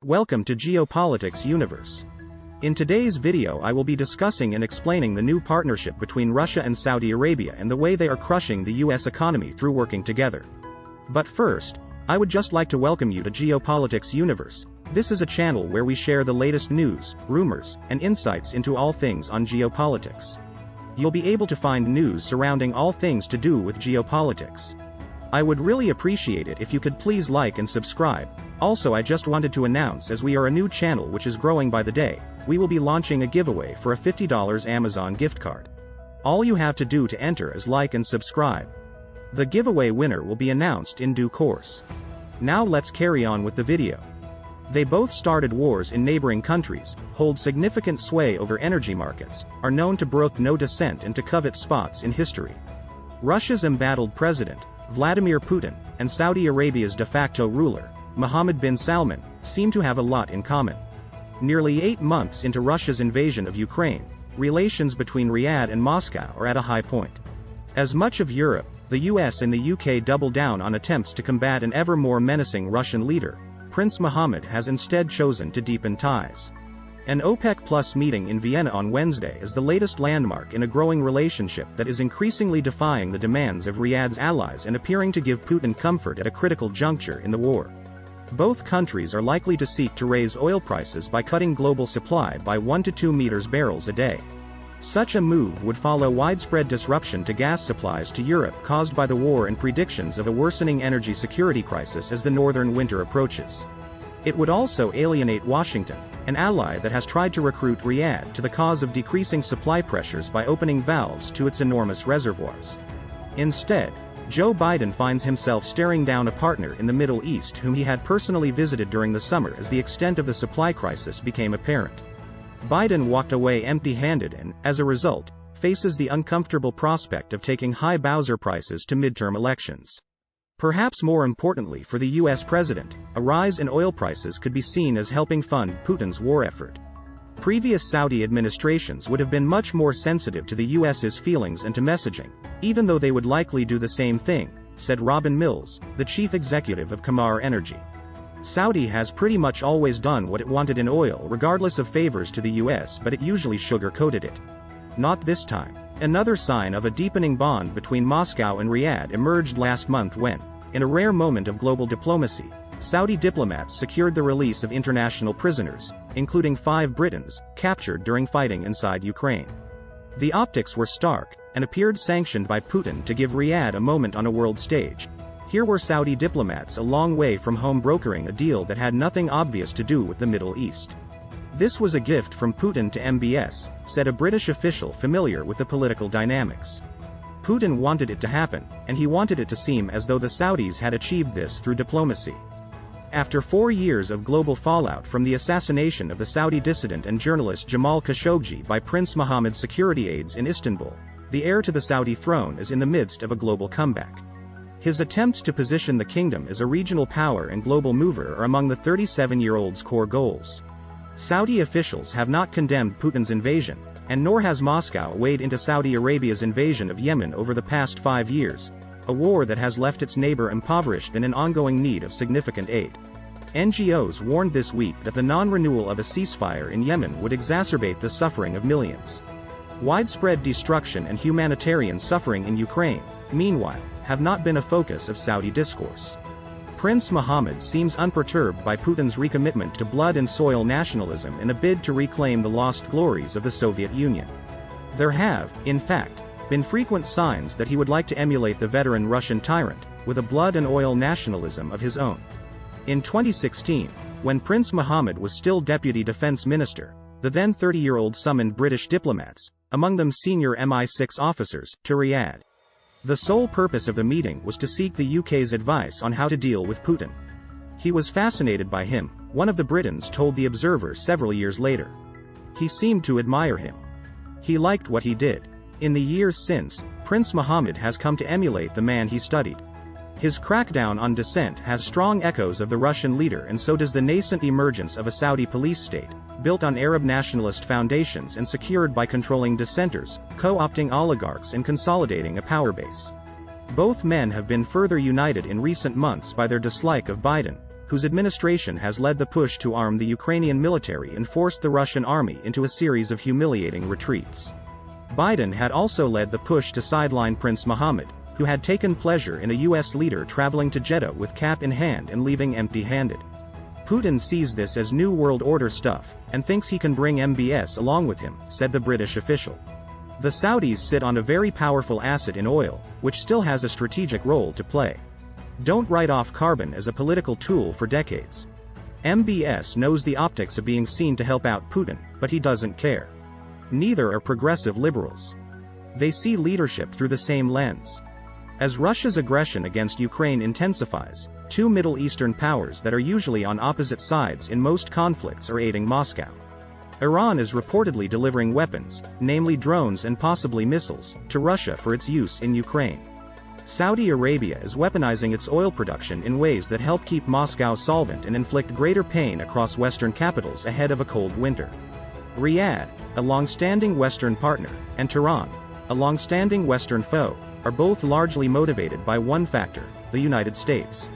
Welcome to Geopolitics Universe. In today's video I will be discussing and explaining the new partnership between Russia and Saudi Arabia and the way they are crushing the US economy through working together. But first, I would just like to welcome you to Geopolitics Universe. This is a channel where we share the latest news, rumors, and insights into all things on geopolitics. You'll be able to find news surrounding all things to do with geopolitics. I would really appreciate it if you could please like and subscribe. Also, I just wanted to announce, as we are a new channel which is growing by the day, we will be launching a giveaway for a $50 Amazon gift card. All you have to do to enter is like and subscribe. The giveaway winner will be announced in due course. Now let's carry on with the video. They both started wars in neighboring countries, hold significant sway over energy markets, are known to brook no dissent and to covet spots in history. Russia's embattled president, Vladimir Putin, and Saudi Arabia's de facto ruler, Mohammed bin Salman, seem to have a lot in common. Nearly 8 months into Russia's invasion of Ukraine, relations between Riyadh and Moscow are at a high point. As much of Europe, the US and the UK double down on attempts to combat an ever more menacing Russian leader, Prince Mohammed has instead chosen to deepen ties. An OPEC Plus meeting in Vienna on Wednesday is the latest landmark in a growing relationship that is increasingly defying the demands of Riyadh's allies and appearing to give Putin comfort at a critical juncture in the war. Both countries are likely to seek to raise oil prices by cutting global supply by 1 to 2 million barrels a day. Such a move would follow widespread disruption to gas supplies to Europe caused by the war and predictions of a worsening energy security crisis as the northern winter approaches. It would also alienate Washington, an ally that has tried to recruit Riyadh to the cause of decreasing supply pressures by opening valves to its enormous reservoirs. Instead, Joe Biden finds himself staring down a partner in the Middle East whom he had personally visited during the summer as the extent of the supply crisis became apparent. Biden walked away empty-handed and, as a result, faces the uncomfortable prospect of taking high Bowser prices to midterm elections. Perhaps more importantly for the US president, a rise in oil prices could be seen as helping fund Putin's war effort. Previous Saudi administrations would have been much more sensitive to the US's feelings and to messaging, even though they would likely do the same thing, said Robin Mills, the chief executive of Qamar Energy. Saudi has pretty much always done what it wanted in oil regardless of favors to the US, but it usually sugar-coated it. Not this time. Another sign of a deepening bond between Moscow and Riyadh emerged last month when, in a rare moment of global diplomacy, Saudi diplomats secured the release of international prisoners, including 5 Britons, captured during fighting inside Ukraine. The optics were stark, and appeared sanctioned by Putin to give Riyadh a moment on a world stage. Here were Saudi diplomats a long way from home brokering a deal that had nothing obvious to do with the Middle East. This was a gift from Putin to MBS, said a British official familiar with the political dynamics. Putin wanted it to happen, and he wanted it to seem as though the Saudis had achieved this through diplomacy. After 4 years of global fallout from the assassination of the Saudi dissident and journalist Jamal Khashoggi by Prince Mohammed's security aides in Istanbul, the heir to the Saudi throne is in the midst of a global comeback. His attempts to position the kingdom as a regional power and global mover are among the 37-year-old's core goals. Saudi officials have not condemned Putin's invasion, and nor has Moscow weighed into Saudi Arabia's invasion of Yemen over the past 5 years, a war that has left its neighbor impoverished and in ongoing need of significant aid. NGOs warned this week that the non-renewal of a ceasefire in Yemen would exacerbate the suffering of millions. Widespread destruction and humanitarian suffering in Ukraine, meanwhile, have not been a focus of Saudi discourse. Prince Mohammed seems unperturbed by Putin's recommitment to blood and soil nationalism in a bid to reclaim the lost glories of the Soviet Union. There have, in fact, been frequent signs that he would like to emulate the veteran Russian tyrant, with a blood and oil nationalism of his own. In 2016, when Prince Mohammed was still Deputy Defense Minister, the then 30-year-old summoned British diplomats, among them senior MI6 officers, to Riyadh. The sole purpose of the meeting was to seek the UK's advice on how to deal with Putin. He was fascinated by him, one of the Britons told The Observer several years later. He seemed to admire him. He liked what he did. In the years since, Prince Mohammed has come to emulate the man he studied. His crackdown on dissent has strong echoes of the Russian leader, and so does the nascent emergence of a Saudi police state, built on Arab nationalist foundations and secured by controlling dissenters, co-opting oligarchs and consolidating a power base. Both men have been further united in recent months by their dislike of Biden, whose administration has led the push to arm the Ukrainian military and forced the Russian army into a series of humiliating retreats. Biden had also led the push to sideline Prince Mohammed, who had taken pleasure in a U.S. leader traveling to Jeddah with cap in hand and leaving empty-handed. Putin sees this as New World Order stuff, and thinks he can bring MBS along with him, said the British official. The Saudis sit on a very powerful asset in oil, which still has a strategic role to play. Don't write off carbon as a political tool for decades. MBS knows the optics of being seen to help out Putin, but he doesn't care. Neither are progressive liberals. They see leadership through the same lens. As Russia's aggression against Ukraine intensifies, two Middle Eastern powers that are usually on opposite sides in most conflicts are aiding Moscow. Iran is reportedly delivering weapons, namely drones and possibly missiles, to Russia for its use in Ukraine. Saudi Arabia is weaponizing its oil production in ways that help keep Moscow solvent and inflict greater pain across Western capitals ahead of a cold winter. Riyadh, a long-standing Western partner, and Tehran, a long-standing Western foe, are both largely motivated by one factor: the United States.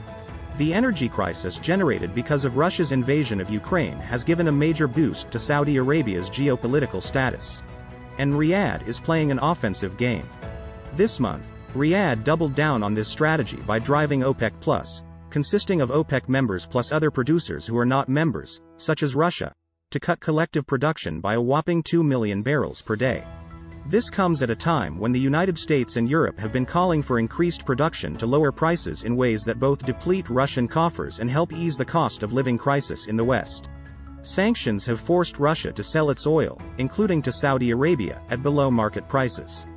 The energy crisis generated because of Russia's invasion of Ukraine has given a major boost to Saudi Arabia's geopolitical status. And Riyadh is playing an offensive game. This month, Riyadh doubled down on this strategy by driving OPEC+, consisting of OPEC members plus other producers who are not members, such as Russia, to cut collective production by a whopping 2 million barrels per day. This comes at a time when the United States and Europe have been calling for increased production to lower prices in ways that both deplete Russian coffers and help ease the cost of living crisis in the West. Sanctions have forced Russia to sell its oil, including to Saudi Arabia, at below-market prices.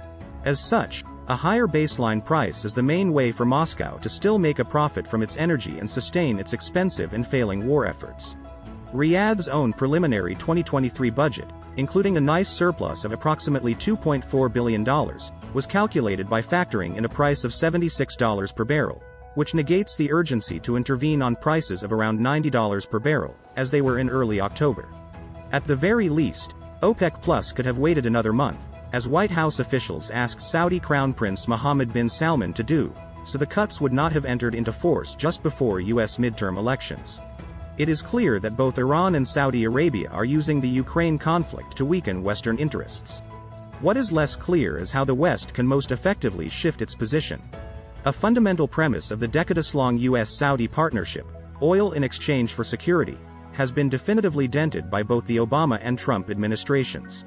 As such, a higher baseline price is the main way for Moscow to still make a profit from its energy and sustain its expensive and failing war efforts. Riyadh's own preliminary 2023 budget, including a nice surplus of approximately $2.4 billion, was calculated by factoring in a price of $76 per barrel, which negates the urgency to intervene on prices of around $90 per barrel, as they were in early October. At the very least, OPEC Plus could have waited another month, as White House officials asked Saudi Crown Prince Mohammed bin Salman to do, so the cuts would not have entered into force just before U.S. midterm elections. It is clear that both Iran and Saudi Arabia are using the Ukraine conflict to weaken Western interests. What is less clear is how the West can most effectively shift its position. A fundamental premise of the decades-long U.S.-Saudi partnership, oil in exchange for security, has been definitively dented by both the Obama and Trump administrations.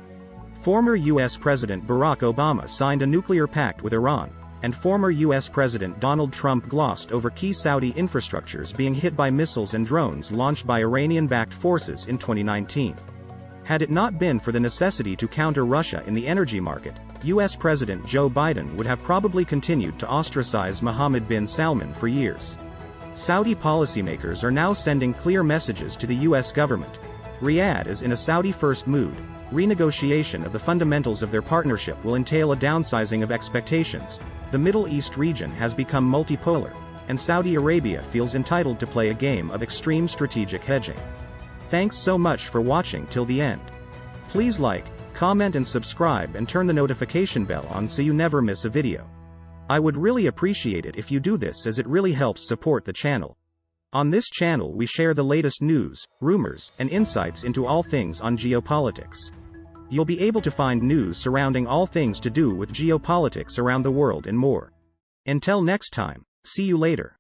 Former U.S. President Barack Obama signed a nuclear pact with Iran, and former U.S. President Donald Trump glossed over key Saudi infrastructures being hit by missiles and drones launched by Iranian-backed forces in 2019. Had it not been for the necessity to counter Russia in the energy market, U.S. President Joe Biden would have probably continued to ostracize Mohammed bin Salman for years. Saudi policymakers are now sending clear messages to the U.S. government. Riyadh is in a Saudi-first mood. Renegotiation of the fundamentals of their partnership will entail a downsizing of expectations. The Middle East region has become multipolar, and Saudi Arabia feels entitled to play a game of extreme strategic hedging. Thanks so much for watching till the end. Please like, comment and subscribe and turn the notification bell on so you never miss a video. I would really appreciate it if you do this, as it really helps support the channel. On this channel we share the latest news, rumors, and insights into all things on geopolitics. You'll be able to find news surrounding all things to do with geopolitics around the world and more. Until next time, see you later.